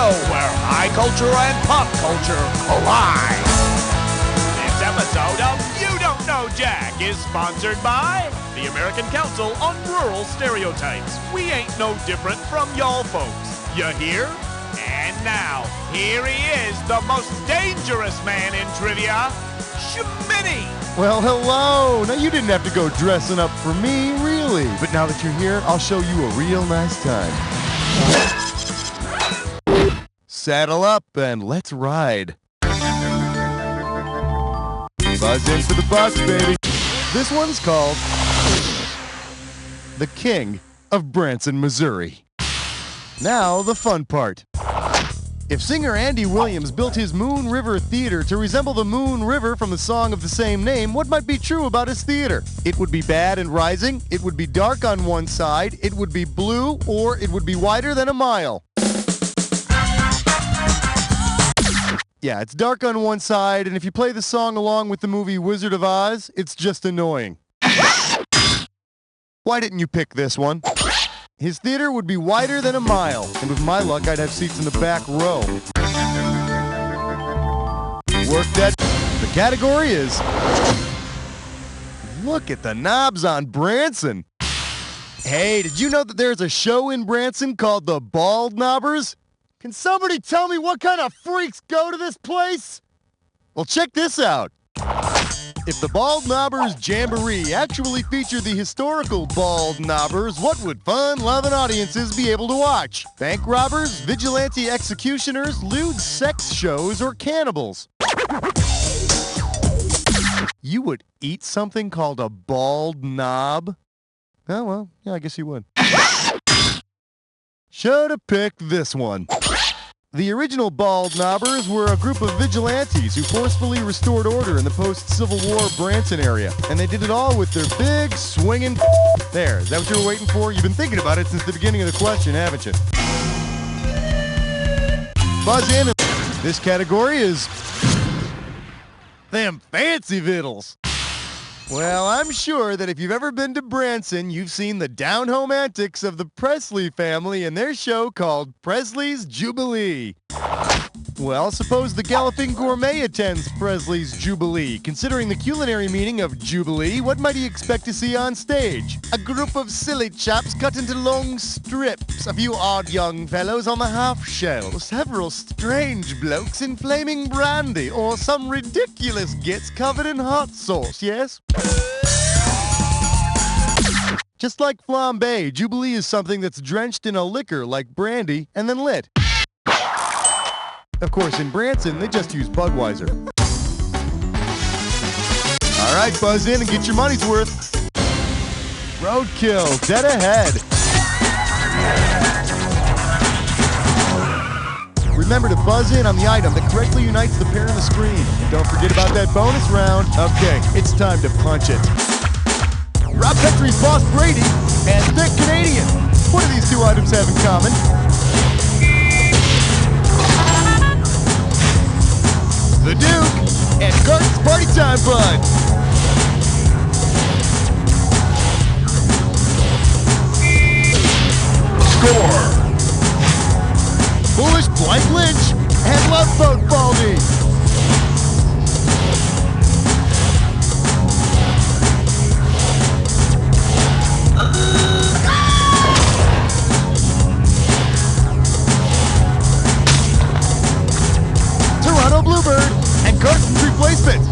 show where high culture and pop culture collide. This episode of You Don't Know Jack is sponsored by the American Council on Rural Stereotypes. We ain't no different from y'all folks. You hear? And now, here he is, the most dangerous man in trivia, Schmitty. Well, hello! Now, you didn't have to go dressing up for me, really. But now that you're here, I'll show you a real nice time. Saddle up and let's ride. Buzz in for the bus, baby. This one's called The King of Branson, Missouri. Now, the fun part. If singer Andy Williams built his Moon River Theater to resemble the Moon River from the song of the same name, what might be true about his theater? It would be bad and rising, it would be dark on one side, it would be blue, or it would be wider than a mile. Yeah, it's dark on one side, and if you play the song along with the movie Wizard of Oz, it's just annoying. Why didn't you pick this one? His theater would be wider than a mile, and with my luck, I'd have seats in the back row. Work that. The category is... Look at the knobs on Branson. Hey, did you know that there's a show in Branson called the Bald Knobbers? Can somebody tell me what kind of freaks go to this place? Well, check this out. If the Bald Knobbers Jamboree actually featured the historical Bald Knobbers, what would fun-loving audiences be able to watch? Bank robbers, vigilante executioners, lewd sex shows, or cannibals? You would eat something called a bald knob? Oh, well, yeah, I guess you would. Should have picked this one. The original Bald Knobbers were a group of vigilantes who forcefully restored order in the post-Civil War Branson area. And they did it all with their big, swinging... There, is that what you were waiting for? You've been thinking about it since the beginning of the question, haven't you? Buzz in. This category is... them fancy vittles. Well, I'm sure that if you've ever been to Branson, you've seen the down-home antics of the Presley family in their show called Presley's Jubilee. Well, suppose the Galloping Gourmet attends Presley's Jubilee. Considering the culinary meaning of Jubilee, what might he expect to see on stage? A group of silly chaps cut into long strips, a few odd young fellows on the half-shell, several strange blokes in flaming brandy, or some ridiculous gits covered in hot sauce, yes? Just like flambe, Jubilee is something that's drenched in a liquor like brandy and then lit. Of course, in Branson, they just use Budweiser. All right, buzz in and get your money's worth. Roadkill, dead ahead. Remember to buzz in on the item that correctly unites the pair on the screen. And don't forget about that bonus round. Okay, it's time to punch it. Rob Petrie's Boss Brady and Thick Canadian. What do these two items have in common? The Duke and Gart's Party Time Bud. Score. Foolish Blank Lynch and Love Boat Baldy. Toronto Bluebird and Carson's Replacement.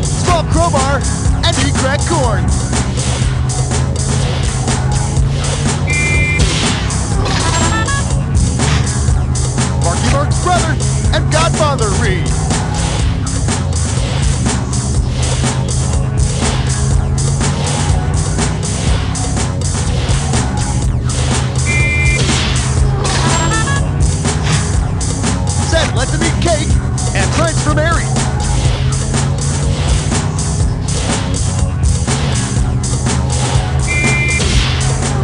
Small Crowbar and Eat Crack Corn. Marky Mark's brother and Godfather Reed. Let them eat cake and Prince for Mary.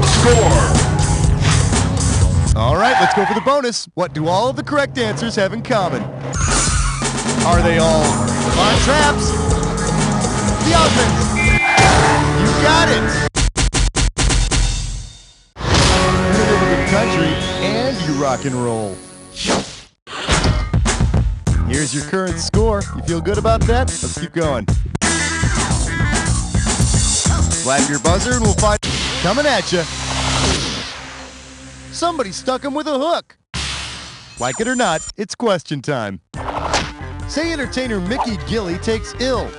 Score. All right, let's go for the bonus. What do all of the correct answers have in common? Are they all Von Traps? The Osmonds. got it! You live in the country and you rock and roll. Here's your current score. You feel good about that? Let's keep going. Slap your buzzer and we'll find coming at you. Somebody stuck him with a hook. Like it or not, it's question time. Say entertainer Mickey Gilly takes ill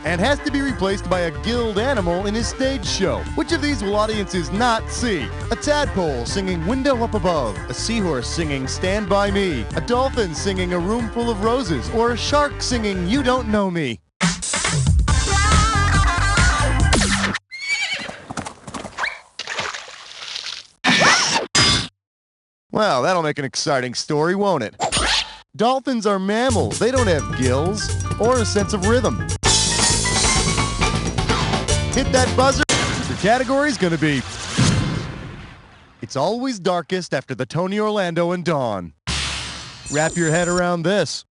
and has to be replaced by a gilled animal in his stage show. Which of these will audiences not see? A tadpole singing Window Up Above, a seahorse singing Stand By Me, a dolphin singing A Room Full of Roses, or a shark singing You Don't Know Me? Well, that'll make an exciting story, won't it? Dolphins are mammals. They don't have gills or a sense of rhythm. Hit that buzzer. Your category's gonna be It's Always Darkest After the Tony Orlando and Dawn. Wrap your head around this.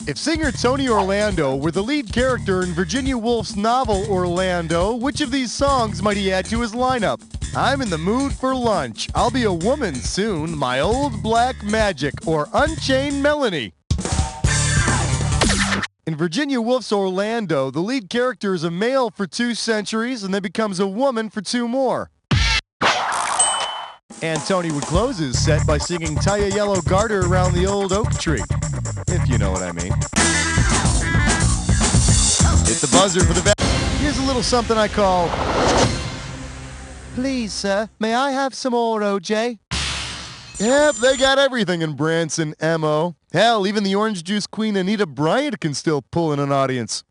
If singer Tony Orlando were the lead character in Virginia Woolf's novel Orlando, which of these songs might he add to his lineup? I'm in the mood for lunch. I'll be a woman soon. My old black magic, or Unchained Melanie. In Virginia Woolf's Orlando, the lead character is a male for 2 centuries and then becomes a woman for 2 more. And Tony would close his set by singing Tie a Yellow Garter Around the Old Oak Tree, if you know what I mean. Hit the buzzer for the back. Here's a little something I call... Please, sir, may I have some more OJ? Yep, they got everything in Branson, M.O. Hell, even the orange juice queen Anita Bryant can still pull in an audience.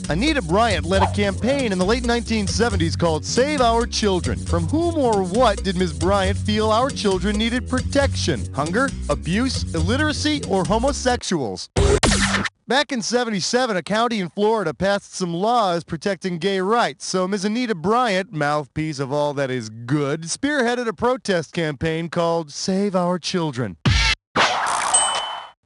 Anita Bryant led a campaign in the late 1970s called Save Our Children. From whom or what did Ms. Bryant feel our children needed protection? Hunger, abuse, illiteracy, or homosexuals? Back in '77, a county in Florida passed some laws protecting gay rights, so Ms. Anita Bryant, mouthpiece of all that is good, spearheaded a protest campaign called Save Our Children.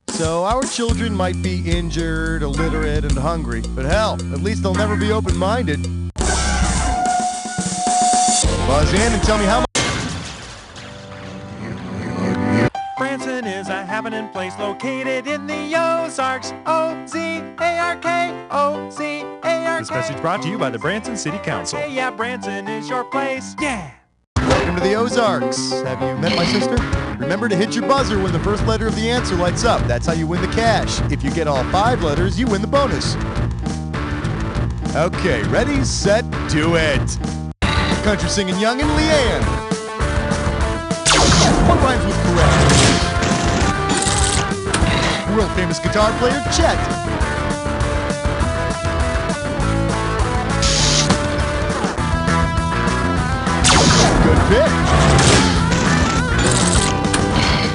So our children might be injured, illiterate, and hungry, but hell, at least they'll never be open-minded. Buzz in and tell me how much... Branson is a happening place located in the Ozarks. O-Z-A-R-K, O-Z-A-R-K. This message brought to you by the Branson City Council. Hey, yeah, Branson is your place. Yeah. Welcome to the Ozarks. Have you met my sister? Remember to hit your buzzer when the first letter of the answer lights up. That's how you win the cash. If you get all 5 letters, you win the bonus. Okay, ready, set, do it. Country singing young and Leanne. What rhymes with correct? World famous guitar player Chet. Good pick.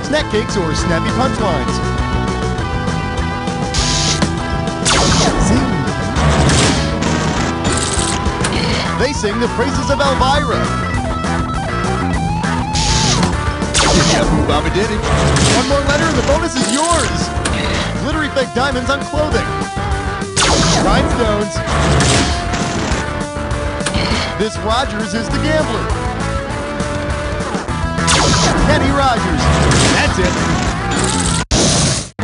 Snack cakes or snappy punchlines? Sing. They sing the praises of Elvira. Yahoo Baba did it. One more letter and the bonus is yours. Glittery fake diamonds on clothing. Rhinestones. This Rogers is the gambler. Kenny Rogers. That's it.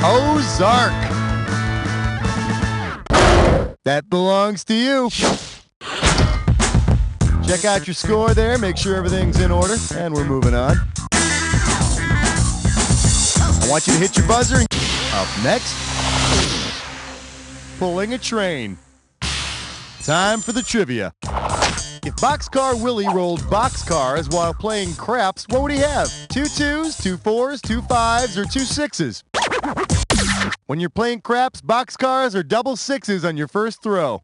Ozark. That belongs to you. Check out your score there. Make sure everything's in order. And we're moving on. I want you to hit your buzzer. Up next, pulling a train. Time for the trivia. If Boxcar Willie rolled boxcars while playing craps, what would he have? 2 2s, 2 4s, 2 5s, or 2 6s? When you're playing craps, boxcars are double 6s on your first throw.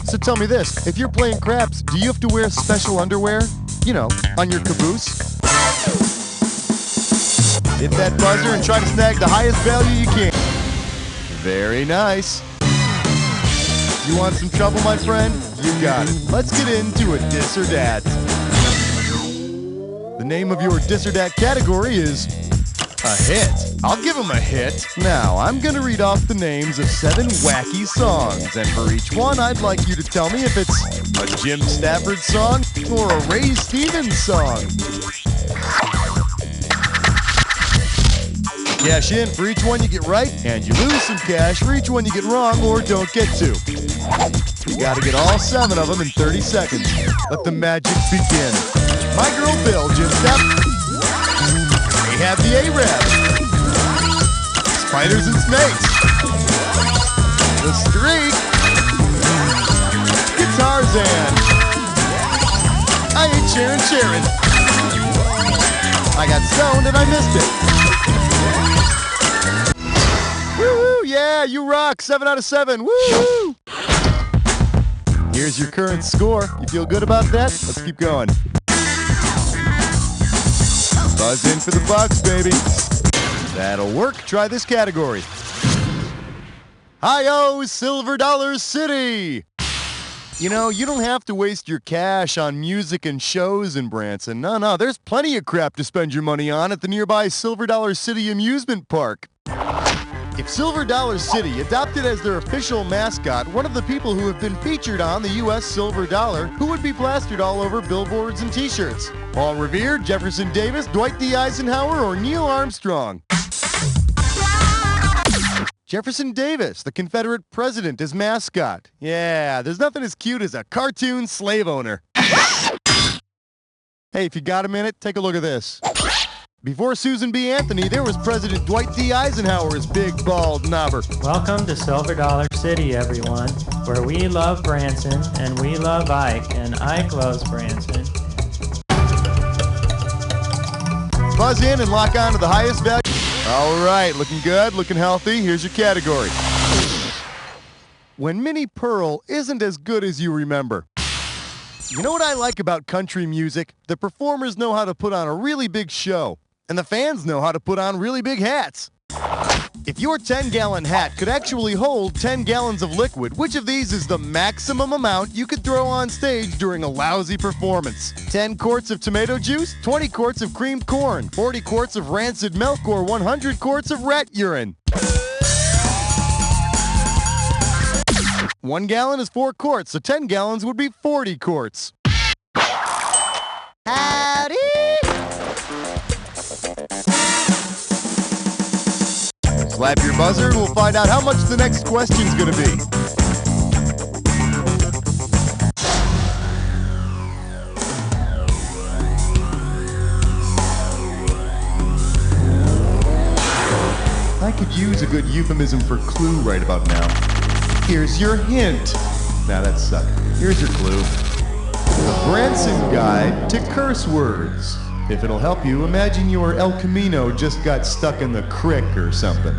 So tell me this, if you're playing craps, do you have to wear special underwear? You know, on your caboose? Hit that buzzer and try to snag the highest value you can. Very nice. You want some trouble, my friend? You got it. Let's get into a Dis or Dat. The name of your Dis or Dat category is A hit? I'll give him a hit. Now, I'm gonna read off the names of 7 wacky songs, and for each one, I'd like you to tell me if it's a Jim Stafford song or a Ray Stevens song. Cash in for each one you get right, and you lose some cash for each one you get wrong or don't get to. You gotta get all 7 of them in 30 seconds. Let the magic begin. My Girl Bill, Jim Stafford. We have the A-Rab. Spiders and Snakes. The Streak. Guitarzan. I ain't Sharon. I got stoned and I missed it. Woo! Yeah, you rock. 7 out of 7. Woo! Here's your current score. You feel good about that? Let's keep going. Buzz in for the bucks, baby. That'll work. Try this category. Hi-yo, Silver Dollar City. You know, you don't have to waste your cash on music and shows in Branson. No, there's plenty of crap to spend your money on at the nearby Silver Dollar City amusement park. If Silver Dollar City adopted as their official mascot one of the people who have been featured on the U.S. Silver Dollar, who would be plastered all over billboards and t-shirts? Paul Revere, Jefferson Davis, Dwight D. Eisenhower, or Neil Armstrong? Jefferson Davis, the Confederate president, as mascot. Yeah, there's nothing as cute as a cartoon slave owner. Hey, if you got a minute, take a look at this. Before Susan B. Anthony, there was President Dwight D. Eisenhower's big, bald knobber. Welcome to Silver Dollar City, everyone, where we love Branson and we love Ike, and Ike loves Branson. Buzz in and lock on to the highest value. All right, looking good, looking healthy. Here's your category. When Minnie Pearl isn't as good as you remember. You know what I like about country music? The performers know how to put on a really big show, and the fans know how to put on really big hats. If your 10-gallon hat could actually hold 10 gallons of liquid, which of these is the maximum amount you could throw on stage during a lousy performance? 10 quarts of tomato juice, 20 quarts of creamed corn, 40 quarts of rancid milk, or 100 quarts of rat urine? 1 gallon is 4 quarts, so 10 gallons would be 40 quarts. Howdy! Slap your buzzer and we'll find out how much the next question's gonna be. I could use a good euphemism for clue right about now. Here's your hint. Nah, that sucked. Here's your clue. The Branson Guide to Curse Words. If it'll help you, imagine your El Camino just got stuck in the crick or something.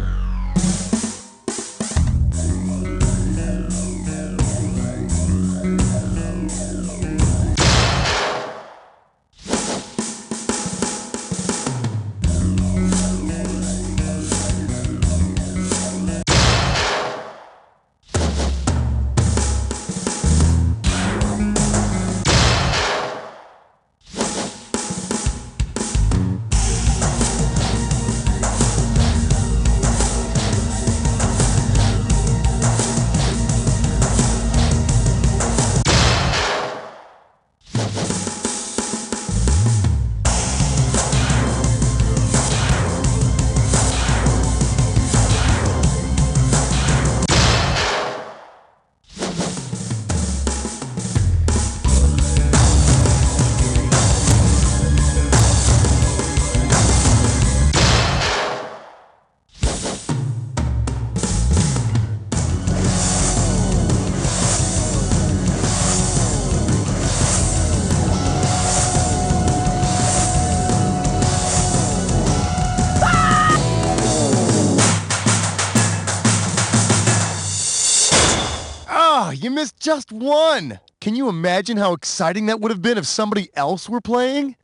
You missed just one! Can you imagine how exciting that would have been if somebody else were playing?